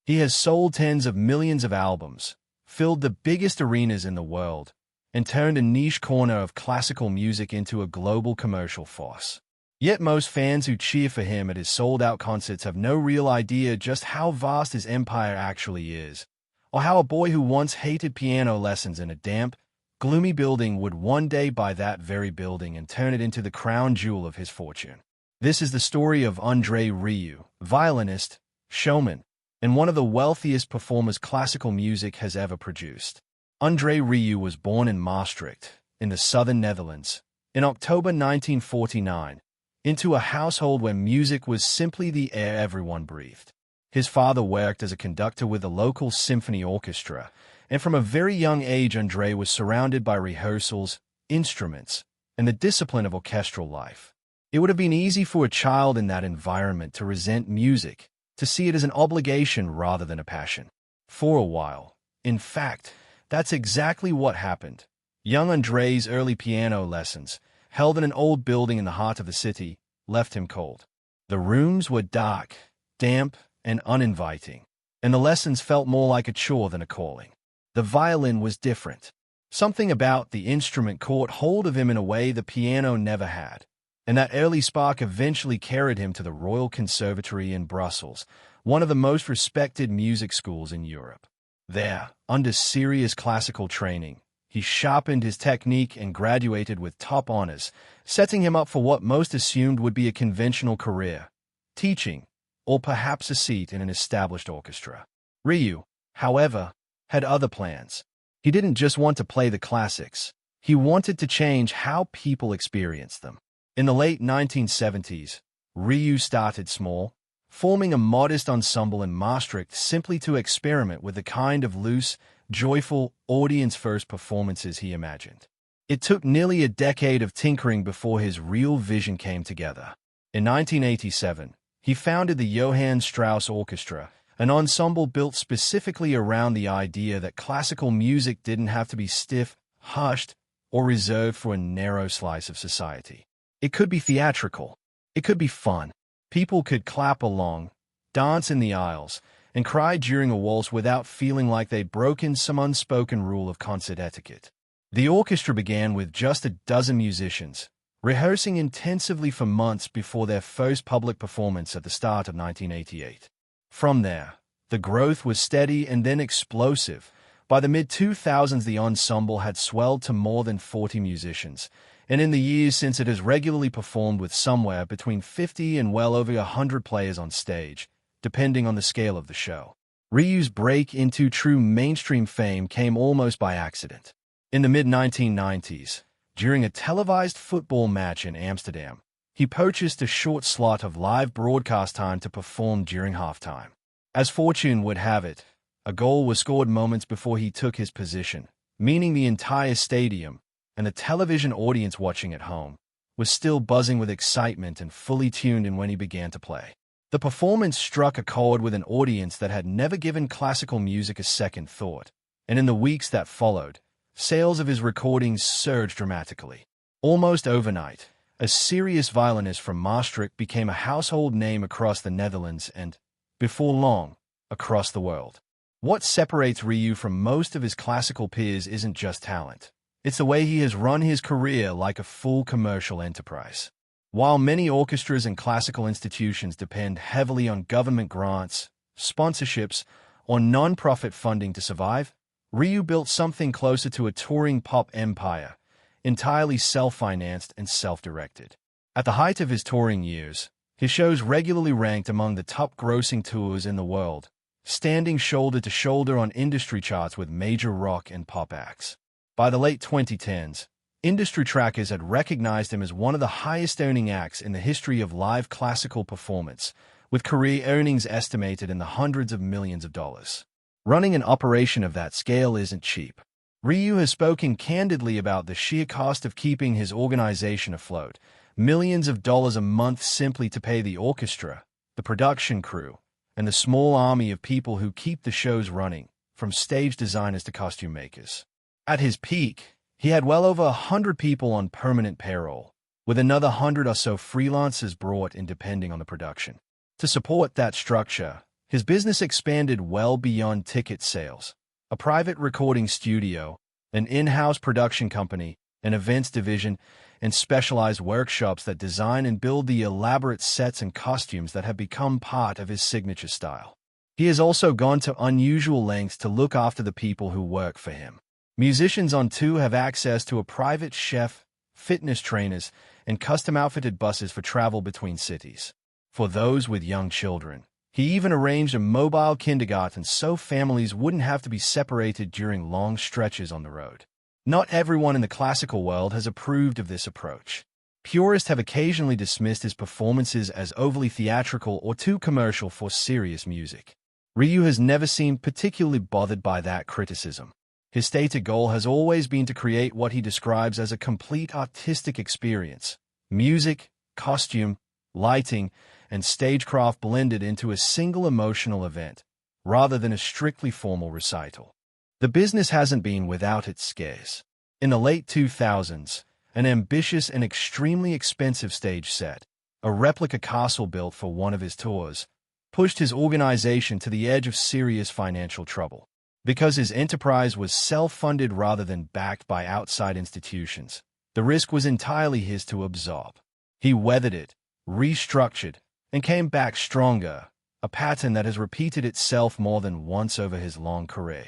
He has sold tens of millions of albums, filled the biggest arenas in the world, and turned a niche corner of classical music into a global commercial force. Yet most fans who cheer for him at his sold-out concerts have no real idea just how vast his empire actually is, or how a boy who once hated piano lessons in a damp, gloomy building would one day buy that very building and turn it into the crown jewel of his fortune. This is the story of Andre Rieu, violinist, showman, and one of the wealthiest performers classical music has ever produced. Andre Rieu was born in Maastricht, in the southern Netherlands, in October 1949, into a household where music was simply the air everyone breathed. His father worked as a conductor with a local symphony orchestra, and from a very young age Andre was surrounded by rehearsals, instruments, and the discipline of orchestral life. It would have been easy for a child in that environment to resent music, to see it as an obligation rather than a passion. For a while, in fact, that's exactly what happened. Young Andre's early piano lessons, held in an old building in the heart of the city, left him cold. The rooms were dark, damp, and uninviting, and the lessons felt more like a chore than a calling. The violin was different. Something about the instrument caught hold of him in a way the piano never had, and that early spark eventually carried him to the Royal Conservatory in Brussels, one of the most respected music schools in Europe. There, under serious classical training, he sharpened his technique and graduated with top honors, setting him up for what most assumed would be a conventional career, teaching, or perhaps a seat in an established orchestra. Rieu, however, had other plans. He didn't just want to play the classics. He wanted to change how people experienced them. In the late 1970s, Rieu started small, forming a modest ensemble in Maastricht simply to experiment with the kind of loose, joyful, audience-first performances he imagined. It took nearly a decade of tinkering before his real vision came together. In 1987, he founded the Johann Strauss Orchestra, an ensemble built specifically around the idea that classical music didn't have to be stiff, hushed, or reserved for a narrow slice of society. It could be theatrical. It could be fun. People could clap along, dance in the aisles, and cry during a waltz without feeling like they'd broken some unspoken rule of concert etiquette. The orchestra began with just a dozen musicians, rehearsing intensively for months before their first public performance at the start of 1988. From there, the growth was steady and then explosive. By the mid-2000s, the ensemble had swelled to more than 40 musicians, and in the years since it has regularly performed with somewhere between 50 and well over 100 players on stage, depending on the scale of the show. Rieu's break into true mainstream fame came almost by accident. In the mid-1990s, during a televised football match in Amsterdam, he purchased a short slot of live broadcast time to perform during halftime. As fortune would have it, a goal was scored moments before he took his position, meaning the entire stadium, and the television audience watching at home, was still buzzing with excitement and fully tuned in when he began to play. The performance struck a chord with an audience that had never given classical music a second thought, and in the weeks that followed, sales of his recordings surged dramatically. Almost overnight, a serious violinist from Maastricht became a household name across the Netherlands and, before long, across the world. What separates Rieu from most of his classical peers isn't just talent. It's the way he has run his career like a full commercial enterprise. While many orchestras and classical institutions depend heavily on government grants, sponsorships, or non-profit funding to survive, Rieu built something closer to a touring pop empire, entirely self-financed and self-directed. At the height of his touring years, his shows regularly ranked among the top-grossing tours in the world, standing shoulder to shoulder on industry charts with major rock and pop acts. By the late 2010s, industry trackers had recognized him as one of the highest-earning acts in the history of live classical performance, with career earnings estimated in the hundreds of millions of dollars. Running an operation of that scale isn't cheap. Rieu has spoken candidly about the sheer cost of keeping his organization afloat, millions of dollars a month simply to pay the orchestra, the production crew, and the small army of people who keep the shows running, from stage designers to costume makers. At his peak, he had well over 100 people on permanent payroll, with another 100 or so freelancers brought in depending on the production. To support that structure, His business expanded well beyond ticket sales. A private recording studio, an in-house production company, an events division, and specialized workshops that design and build the elaborate sets and costumes that have become part of his signature style. He has also gone to unusual lengths to look after the people who work for him. Musicians on tour have access to a private chef, fitness trainers, and custom-outfitted buses for travel between cities. For those with young children, he even arranged a mobile kindergarten so families wouldn't have to be separated during long stretches on the road. Not everyone in the classical world has approved of this approach. Purists have occasionally dismissed his performances as overly theatrical or too commercial for serious music. Rieu has never seemed particularly bothered by that criticism. His stated goal has always been to create what he describes as a complete artistic experience: music, costume, lighting, and stagecraft blended into a single emotional event, rather than a strictly formal recital. The business hasn't been without its scares. In the late 2000s, an ambitious and extremely expensive stage set, a replica castle built for one of his tours, pushed his organization to the edge of serious financial trouble. Because his enterprise was self-funded rather than backed by outside institutions, the risk was entirely his to absorb. He weathered it, restructured, and came back stronger, a pattern that has repeated itself more than once over his long career.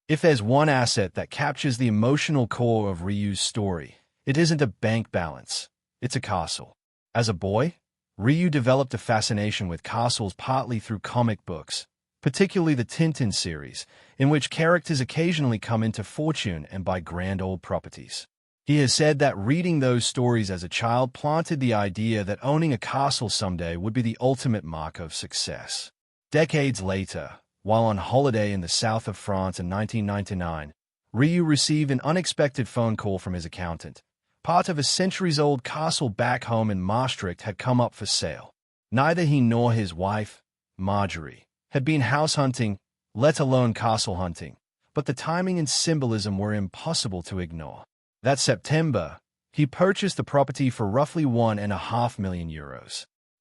If there's one asset that captures the emotional core of Rieu's story, it isn't a bank balance, it's a castle. As a boy, Rieu developed a fascination with castles partly through comic books, particularly the Tintin series, in which characters occasionally come into fortune and buy grand old properties. He has said that reading those stories as a child planted the idea that owning a castle someday would be the ultimate mark of success. Decades later, while on holiday in the south of France in 1999, Rieu received an unexpected phone call from his accountant. Part of a centuries-old castle back home in Maastricht had come up for sale. Neither he nor his wife, Marjorie, had been house hunting, let alone castle hunting, but the timing and symbolism were impossible to ignore. That September, he purchased the property for roughly €1.5 million.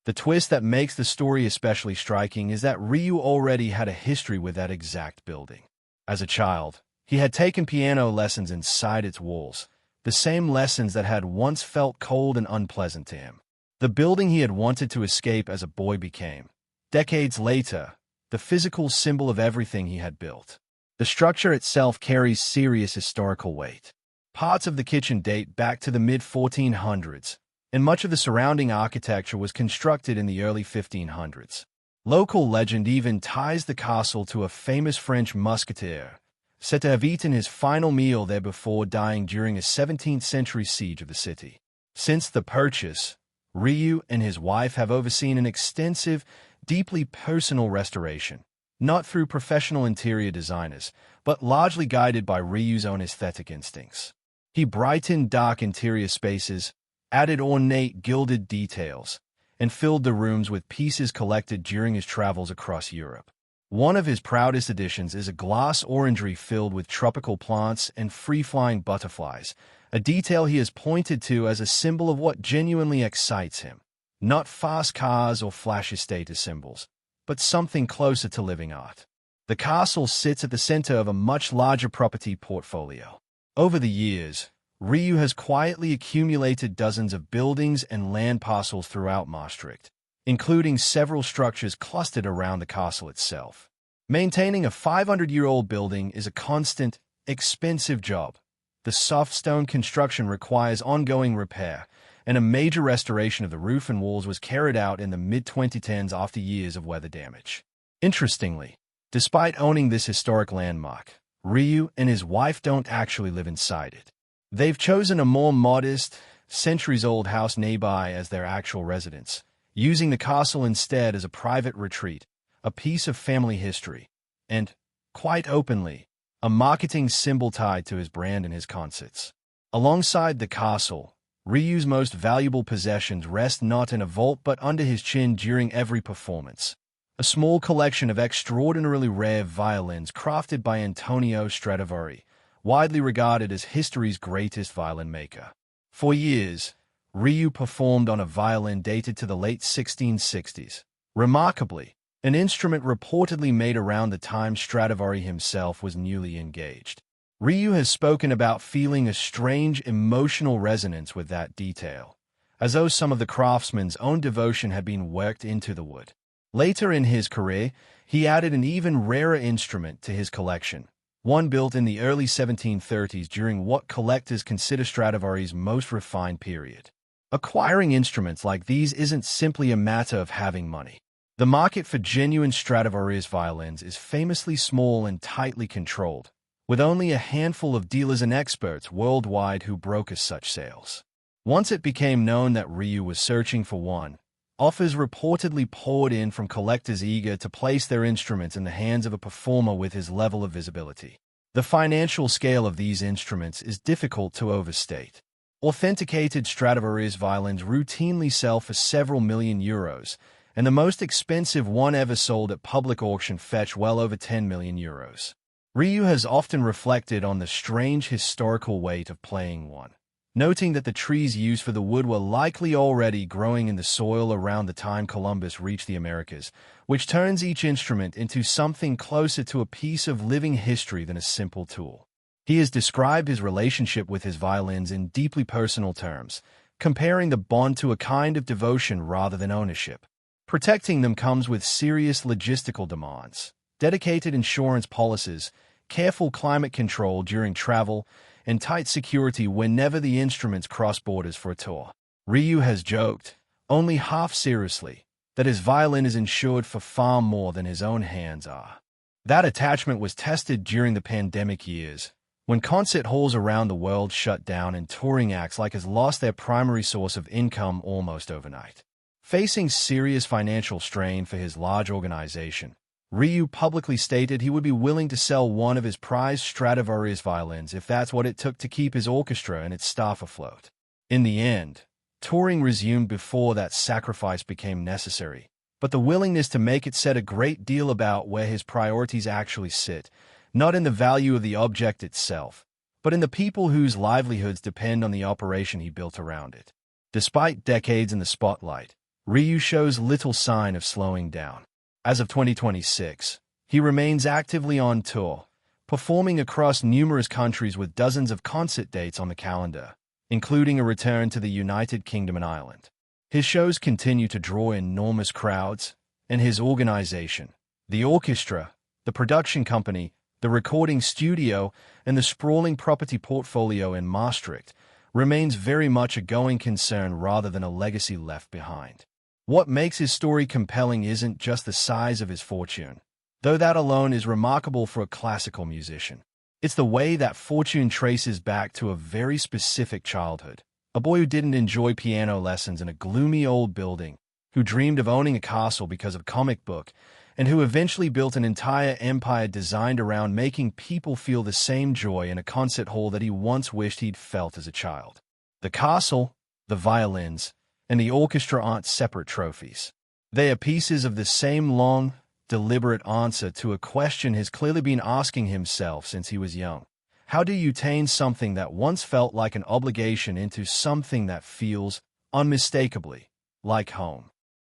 The twist that makes the story especially striking is that Rieu already had a history with that exact building. As a child, he had taken piano lessons inside its walls, the same lessons that had once felt cold and unpleasant to him. The building he had wanted to escape as a boy became, decades later, the physical symbol of everything he had built. The structure itself carries serious historical weight. Parts of the kitchen date back to the mid-1400s, and much of the surrounding architecture was constructed in the early 1500s. Local legend even ties the castle to a famous French musketeer, said to have eaten his final meal there before dying during a 17th-century siege of the city. Since the purchase, Rieu and his wife have overseen an extensive, deeply personal restoration, not through professional interior designers, but largely guided by Rieu's own aesthetic instincts. He brightened dark interior spaces, added ornate gilded details, and filled the rooms with pieces collected during his travels across Europe. One of his proudest additions is a glass orangery filled with tropical plants and free-flying butterflies, a detail he has pointed to as a symbol of what genuinely excites him. Not fast cars or flashy status symbols, but something closer to living art. The castle sits at the center of a much larger property portfolio. Over the years, Rieu has quietly accumulated dozens of buildings and land parcels throughout Maastricht, including several structures clustered around the castle itself. Maintaining a 500-year-old building is a constant, expensive job. The soft stone construction requires ongoing repair, and a major restoration of the roof and walls was carried out in the mid-2010s after years of weather damage. Interestingly, despite owning this historic landmark, Rieu and his wife don't actually live inside it. They've chosen a more modest, centuries-old house nearby as their actual residence, using the castle instead as a private retreat, a piece of family history, and, quite openly, a marketing symbol tied to his brand and his concerts. Alongside the castle, Rieu's most valuable possessions rest not in a vault but under his chin during every performance. A small collection of extraordinarily rare violins crafted by Antonio Stradivari, widely regarded as history's greatest violin maker. For years, Rieu performed on a violin dated to the late 1660s. Remarkably, an instrument reportedly made around the time Stradivari himself was newly engaged. Rieu has spoken about feeling a strange emotional resonance with that detail, as though some of the craftsman's own devotion had been worked into the wood. Later in his career, he added an even rarer instrument to his collection, one built in the early 1730s during what collectors consider Stradivari's most refined period. Acquiring instruments like these isn't simply a matter of having money. The market for genuine Stradivarius violins is famously small and tightly controlled, with only a handful of dealers and experts worldwide who broker such sales. Once it became known that Rieu was searching for one, offers reportedly poured in from collectors eager to place their instruments in the hands of a performer with his level of visibility. The financial scale of these instruments is difficult to overstate. Authenticated Stradivarius violins routinely sell for several million euros, and the most expensive one ever sold at public auction fetched well over 10 million euros. Rieu has often reflected on the strange historical weight of playing one, noting that the trees used for the wood were likely already growing in the soil around the time Columbus reached the Americas, which turns each instrument into something closer to a piece of living history than a simple tool. He has described his relationship with his violins in deeply personal terms, comparing the bond to a kind of devotion rather than ownership. Protecting them comes with serious logistical demands, dedicated insurance policies, careful climate control during travel, and tight security whenever the instruments cross borders for a tour. Rieu has joked, only half seriously, that his violin is insured for far more than his own hands are. That attachment was tested during the pandemic years, when concert halls around the world shut down and touring acts like us lost their primary source of income almost overnight. Facing serious financial strain for his large organization, Rieu publicly stated he would be willing to sell one of his prized Stradivarius violins if that's what it took to keep his orchestra and its staff afloat. In the end, touring resumed before that sacrifice became necessary, but the willingness to make it said a great deal about where his priorities actually sit, not in the value of the object itself, but in the people whose livelihoods depend on the operation he built around it. Despite decades in the spotlight, Rieu shows little sign of slowing down. As of 2026, he remains actively on tour, performing across numerous countries with dozens of concert dates on the calendar, including a return to the United Kingdom and Ireland. His shows continue to draw enormous crowds, and his organization, the orchestra, the production company, the recording studio, and the sprawling property portfolio in Maastricht, remains very much a going concern rather than a legacy left behind. What makes his story compelling isn't just the size of his fortune, though that alone is remarkable for a classical musician. It's the way that fortune traces back to a very specific childhood, a boy who didn't enjoy piano lessons in a gloomy old building, who dreamed of owning a castle because of a comic book, and who eventually built an entire empire designed around making people feel the same joy in a concert hall that he once wished he'd felt as a child. The castle, the violins, and the orchestra aren't separate trophies. They are pieces of the same long, deliberate answer to a question he's clearly been asking himself since he was young. How do you turn something that once felt like an obligation into something that feels, unmistakably, like home?